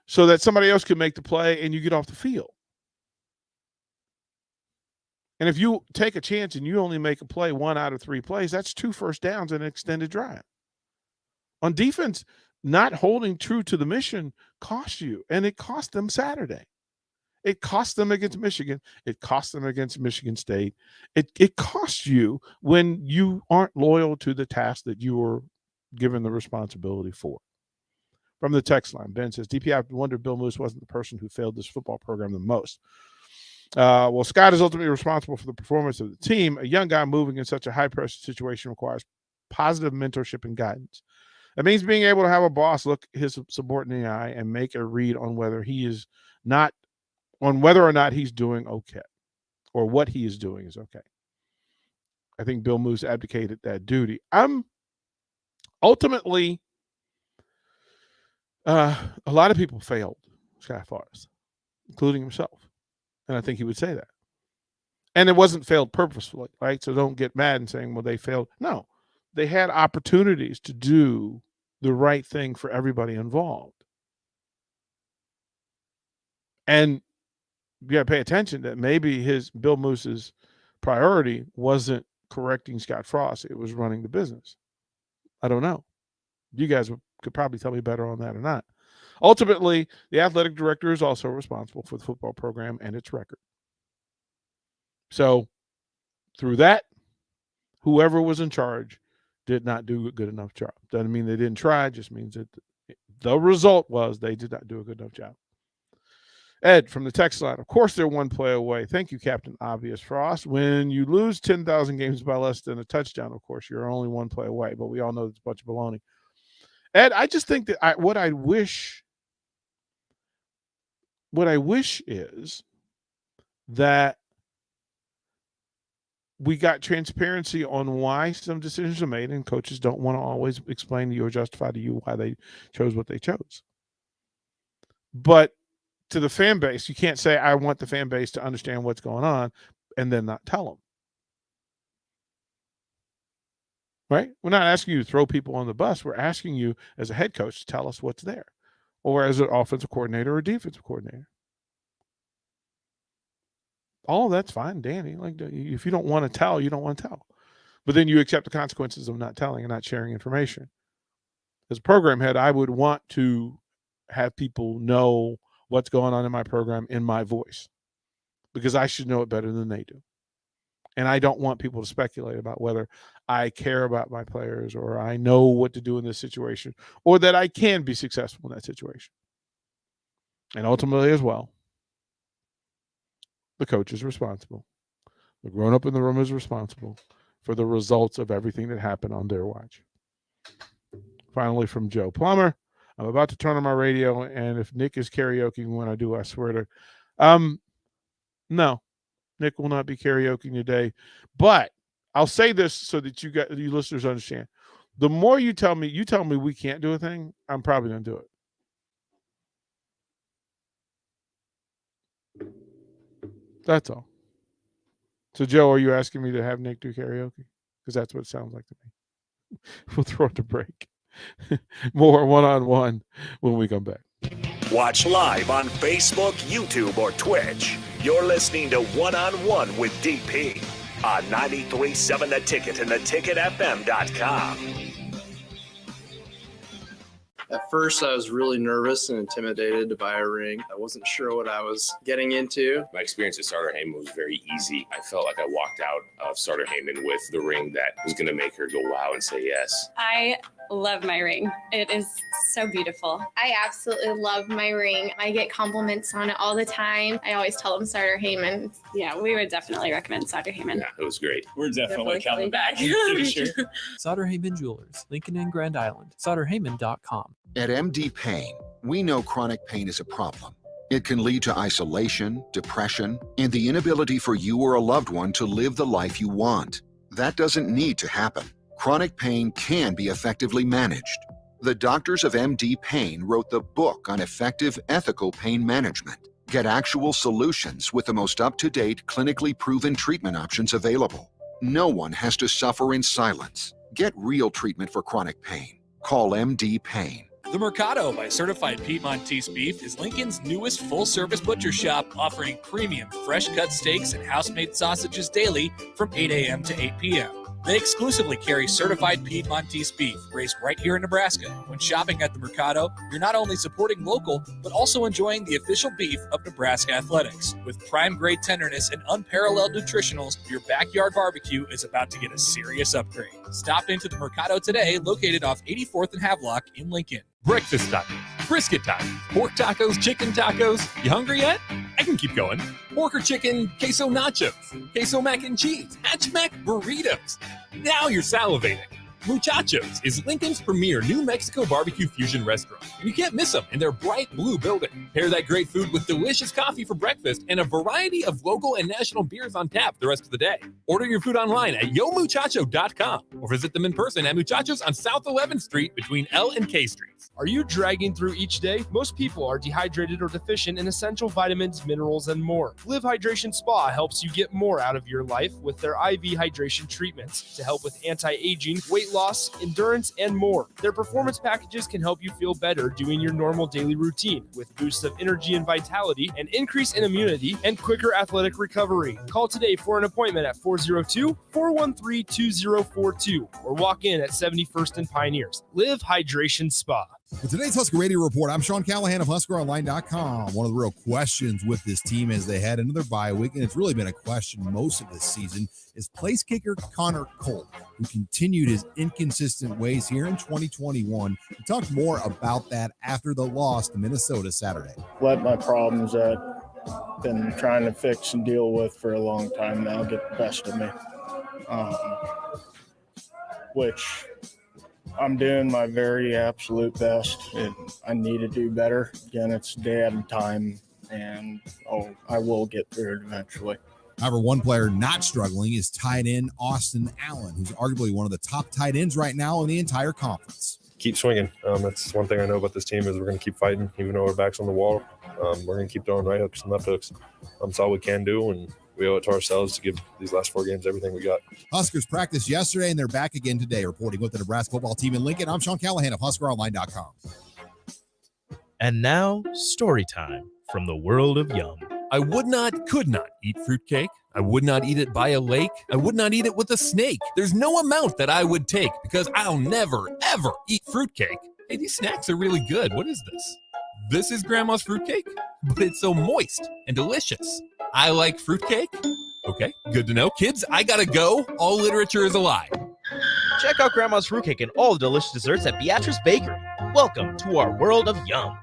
so that somebody else could make the play and you get off the field? And if you take a chance and you only make a play 1 out of 3 plays, that's 2 first downs and an extended drive. On defense, not holding true to the mission cost you, and it cost them Saturday. It cost them against Michigan. It cost them against Michigan State. It costs you when you aren't loyal to the task that you were given the responsibility for. From the text line, Ben says, DP, I wonder Bill Moose wasn't the person who failed this football program the most. Well, Scott is ultimately responsible for the performance of the team. A young guy moving in such a high-pressure situation requires positive mentorship and guidance. That means being able to have a boss look his subordinate in the eye and make a read on whether or not he's doing okay, or what he is doing is okay. I think Bill Moose abdicated that duty. Ultimately, a lot of people failed Scott Forrest, including himself. And I think he would say that. And it wasn't failed purposefully, right? So don't get mad and saying, well, they failed. No, they had opportunities to do the right thing for everybody involved. And you got to pay attention that maybe Bill Moose's priority wasn't correcting Scott Frost. It was running the business. I don't know. You guys could probably tell me better on that or not. Ultimately, the athletic director is also responsible for the football program and its record. So through that, whoever was in charge did not do a good enough job. Doesn't mean they didn't try, just means that the result was they did not do a good enough job. Ed from the text line, of course they're one play away. Thank you, Captain Obvious Frost. When you lose 10,000 games by less than a touchdown, of course, you're only one play away, but we all know it's a bunch of baloney. Ed, I just think that what I wish is that we got transparency on why some decisions are made, and coaches don't want to always explain to you or justify to you why they chose what they chose. But to the fan base, you can't say, I want the fan base to understand what's going on and then not tell them. Right? We're not asking you to throw people on the bus. We're asking you as a head coach to tell us what's there, or as an offensive coordinator or defensive coordinator. All that's fine, Danny. Like, if you don't want to tell, you don't want to tell. But then you accept the consequences of not telling and not sharing information. As a program head, I would want to have people know what's going on in my program in my voice, because I should know it better than they do. And I don't want people to speculate about whether I care about my players, or I know what to do in this situation, or that I can be successful in that situation. And ultimately as well, the coach is responsible. The grown-up in the room is responsible for the results of everything that happened on their watch. Finally, from Joe Plummer, I'm about to turn on my radio, and if Nick is karaoke when I do, I swear to no, Nick will not be karaoke today. But I'll say this so that you listeners understand. The more you tell me we can't do a thing, I'm probably going to do it. That's all. So, Joe, are you asking me to have Nick do karaoke? Because that's what it sounds like to me. We'll throw it to break. More one-on-one when we come back. Watch live on Facebook, YouTube, or Twitch. You're listening to One-on-One with DP on 93.7 The Ticket and theticketfm.com. At first, I was really nervous and intimidated to buy a ring. I wasn't sure what I was getting into. My experience at Starter Heyman was very easy. I felt like I walked out of Starter Heyman with the ring that was going to make her go wow and say yes. I love my ring. It is so beautiful. I absolutely love my ring. I get compliments on it all the time. I always tell them Starter Heyman. Yeah, we would definitely recommend Starter Heyman. Yeah, it was great. We're definitely coming back. Sure. Sauter Heyman Jewelers, Lincoln and Grand Island. SauterHeyman.com. At MD Pain, we know chronic pain is a problem. It can lead to isolation, depression, and the inability for you or a loved one to live the life you want. That doesn't need to happen. Chronic pain can be effectively managed. The doctors of MD Pain wrote the book on effective, ethical pain management. Get actual solutions with the most up-to-date, clinically proven treatment options available. No one has to suffer in silence. Get real treatment for chronic pain. Call MD Pain. The Mercado by Certified Piedmontese Beef is Lincoln's newest full-service butcher shop, offering premium fresh-cut steaks and house-made sausages daily from 8 a.m. to 8 p.m. They exclusively carry certified Piedmontese beef raised right here in Nebraska. When shopping at the Mercado, you're not only supporting local, but also enjoying the official beef of Nebraska athletics. With prime-grade tenderness and unparalleled nutritionals, your backyard barbecue is about to get a serious upgrade. Stop into the Mercado today, located off 84th and Havelock in Lincoln. Breakfast tacos, brisket tacos, pork tacos, chicken tacos. You hungry yet? I can keep going. Pork or chicken, queso nachos, queso mac and cheese, hatch mac burritos. Now you're salivating. Muchachos is Lincoln's premier New Mexico barbecue fusion restaurant, and you can't miss them in their bright blue building. Pair that great food with delicious coffee for breakfast and a variety of local and national beers on tap the rest of the day. Order your food online at yomuchacho.com or visit them in person at Muchachos on South 11th Street between L and K Streets. Are you dragging through each day? Most people are dehydrated or deficient in essential vitamins, minerals, and more. Live Hydration Spa helps you get more out of your life with their IV hydration treatments to help with anti-aging, weight loss, endurance, and more. Their performance packages can help you feel better doing your normal daily routine with boosts of energy and vitality, an increase in immunity, and quicker athletic recovery. Call today for an appointment at 402-413-2042 or walk in at 71st and Pioneers. Live Hydration Spa. With today's Husker Radio Report, I'm Sean Callahan of HuskerOnline.com. One of the real questions with this team as they head into their bye week, and it's really been a question most of this season, is place kicker Connor Colt, who continued his inconsistent ways here in 2021. We talked more about that after the loss to Minnesota Saturday. Let my problems that I've been trying to fix and deal with for a long time now get the best of me, which I'm doing my very absolute best. I need to do better. Again, it's a day at a time, and I will get through it eventually. However, one player not struggling is tight end Austin Allen, who's arguably one of the top tight ends right now in the entire conference. Keep swinging. That's one thing I know about this team is we're going to keep fighting, even though our back's on the wall. We're going to keep throwing right hooks and left hooks. That's all we can do, and we owe it to ourselves to give these last 4 games everything we got. Huskers practiced yesterday, and they're back again today. Reporting with the Nebraska football team in Lincoln, I'm Sean Callahan of HuskerOnline.com. And now, story time from the world of Yum. I could not eat fruitcake. I would not eat it by a lake. I would not eat it with a snake. There's no amount that I would take because I'll never, ever eat fruitcake. Hey, these snacks are really good. What is this? This is Grandma's fruitcake, but it's so moist and delicious. I like fruitcake. Okay, good to know. Kids, I gotta go. All literature is a lie. Check out Grandma's fruitcake and all the delicious desserts at Beatrice Bakery. Welcome to our world of Yum.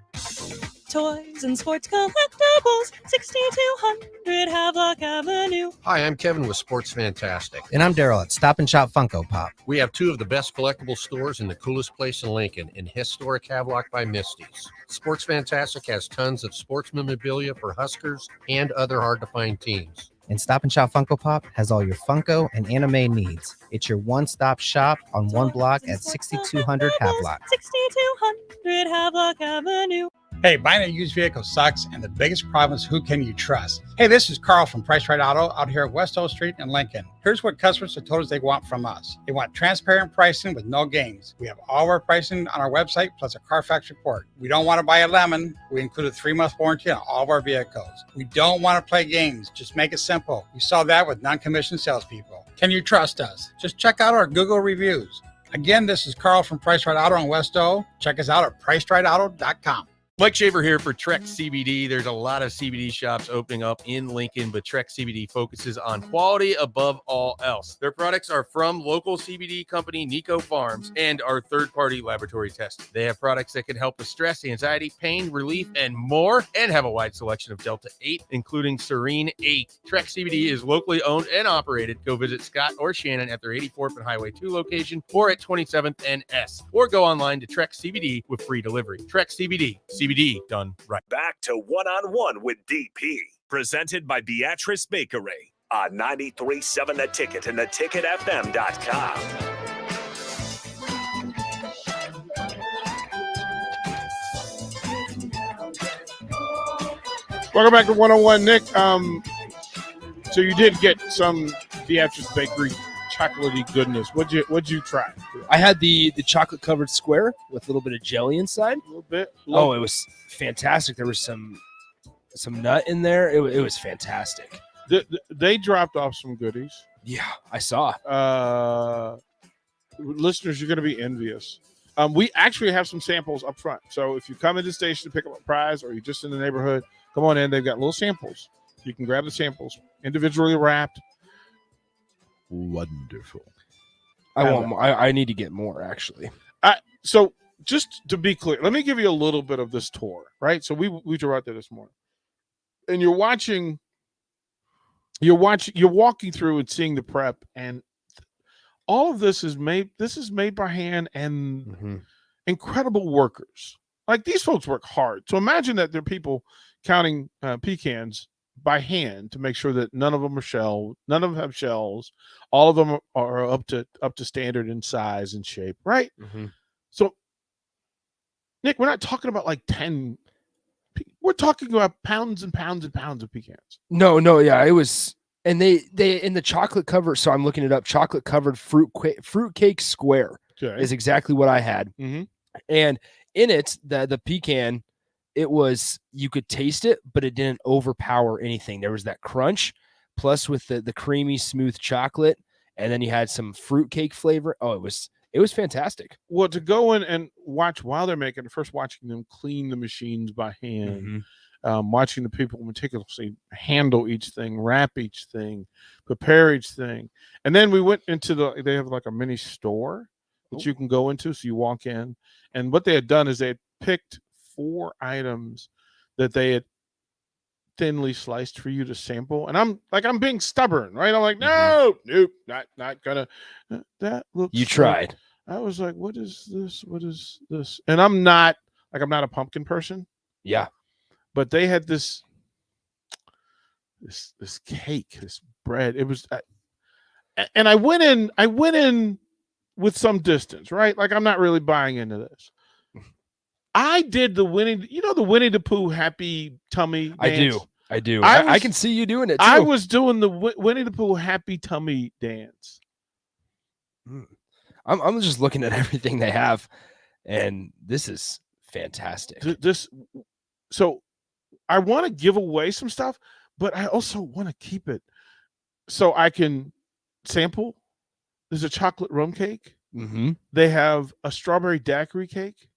Toys and sports collectibles, 6200 Havelock Avenue. Hi, I'm Kevin with Sports Fantastic. And I'm Daryl at Stop and Shop Funko Pop. We have 2 of the best collectible stores in the coolest place in Lincoln, in historic Havelock by Misty's. Sports Fantastic has tons of sports memorabilia for Huskers and other hard-to-find teams. And Stop and Shop Funko Pop has all your Funko and anime needs. It's your one-stop shop on one block at 6200 Havelock. 6200 Havelock Avenue. Hey, buying a used vehicle sucks, and the biggest problem is who can you trust? Hey, this is Carl from Price Right Auto out here at West O Street in Lincoln. Here's what customers have told us they want from us. They want transparent pricing with no games. We have all of our pricing on our website, plus a Carfax report. We don't want to buy a lemon. We include a 3-month warranty on all of our vehicles. We don't want to play games. Just make it simple. We saw that with non-commissioned salespeople. Can you trust us? Just check out our Google reviews. Again, this is Carl from Price Right Auto in West O. Check us out at pricerightauto.com. Mike Shaver here for Trek CBD. There's a lot of CBD shops opening up in Lincoln, but Trek CBD focuses on quality above all else. Their products are from local CBD company Nico Farms and are third-party laboratory tested. They have products that can help with stress, anxiety, pain, relief, and more, and have a wide selection of Delta 8, including Serene 8. Trek CBD is locally owned and operated. Go visit Scott or Shannon at their 84th and Highway 2 location or at 27th and S, or go online to Trek CBD with free delivery. Trek CBD. CBD done right. Back to One-on-One with DP, presented by Beatrice Bakery on 93.7 The Ticket and theticketfm.com. Welcome back to 101, Nick. So you did get some Beatrice Bakery chocolatey goodness. What'd you try? I had the chocolate covered square with a little bit of jelly inside. A little bit. Oh, it was fantastic. There was some nut in there. It was fantastic. They dropped off some goodies. Yeah, I saw. Listeners, you're going to be envious. We actually have some samples up front. So if you come into the station to pick up a prize, or you're just in the neighborhood, come on in. They've got little samples. You can grab the samples, individually wrapped. Wonderful. I want more. I need to get more, actually. So just to be clear, let me give you a little bit of this tour, right? So we drove out there this morning, and you're walking through and seeing the prep, and all of this is made by hand and incredible workers. Like, these folks work hard. So imagine that there are people counting pecans by hand to make sure that none of them are shelled, none of them have shells, all of them are up to standard in size and shape, right? So, Nick, we're not talking about like 10. We're talking about pounds and pounds and pounds of pecans. No, yeah, it was, and they in the chocolate cover. So I'm looking it up. Chocolate covered fruitcake square is exactly what I had, and in it the pecan. It was, you could taste it, but it didn't overpower anything. There was that crunch, plus with the creamy, smooth chocolate, and then you had some fruitcake flavor. Oh, It was fantastic. Well, to go in and watch while they're making it, first watching them clean the machines by hand, watching the people meticulously handle each thing, wrap each thing, prepare each thing. And then we went into they have like a mini store that you can go into. So you walk in, and what they had done is they had picked 4 items that they had thinly sliced for you to sample. And I'm being stubborn, right? I'm like, nope, not gonna. That looks. You tried. I was like, what is this? What is this? And I'm not a pumpkin person. Yeah. But they had this cake, this bread. It was, and I went in with some distance, right? Like, I'm not really buying into this. I did the Winnie the Pooh happy tummy dance. I do. I can see you doing it too. I was doing the Winnie the Pooh happy tummy dance. I'm just looking at everything they have, and this is fantastic. So I want to give away some stuff, but I also want to keep it so I can sample. There's a chocolate rum cake. They have a strawberry daiquiri cake.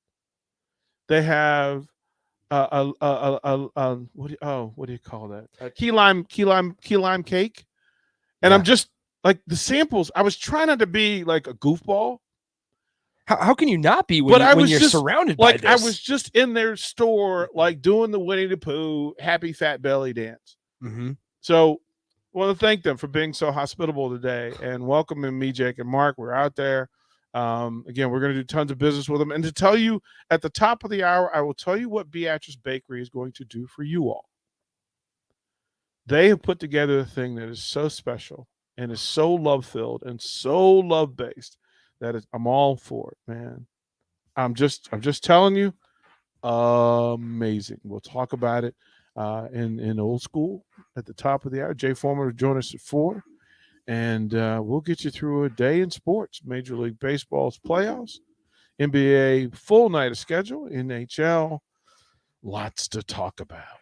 They have what do you call that? Key lime cake. And I'm just like, the samples. I was trying not to be like a goofball. How can you not be when you're surrounded by this? I was just in their store, like, doing the Winnie the Pooh happy fat belly dance. So I want to thank them for being so hospitable today and welcoming me, Jake, and Mark. We're out there. Again, we're going to do tons of business with them. And to tell you at the top of the hour, I will tell you what Beatrice Bakery is going to do for you all. They have put together a thing that is so special and is so love-filled and so love-based that I'm all for it, man. I'm just telling you, amazing. We'll talk about it in old school at the top of the hour. Jay Foreman will join us at 4. And we'll get you through a day in sports. Major League Baseball's playoffs, NBA full night of schedule, NHL, lots to talk about.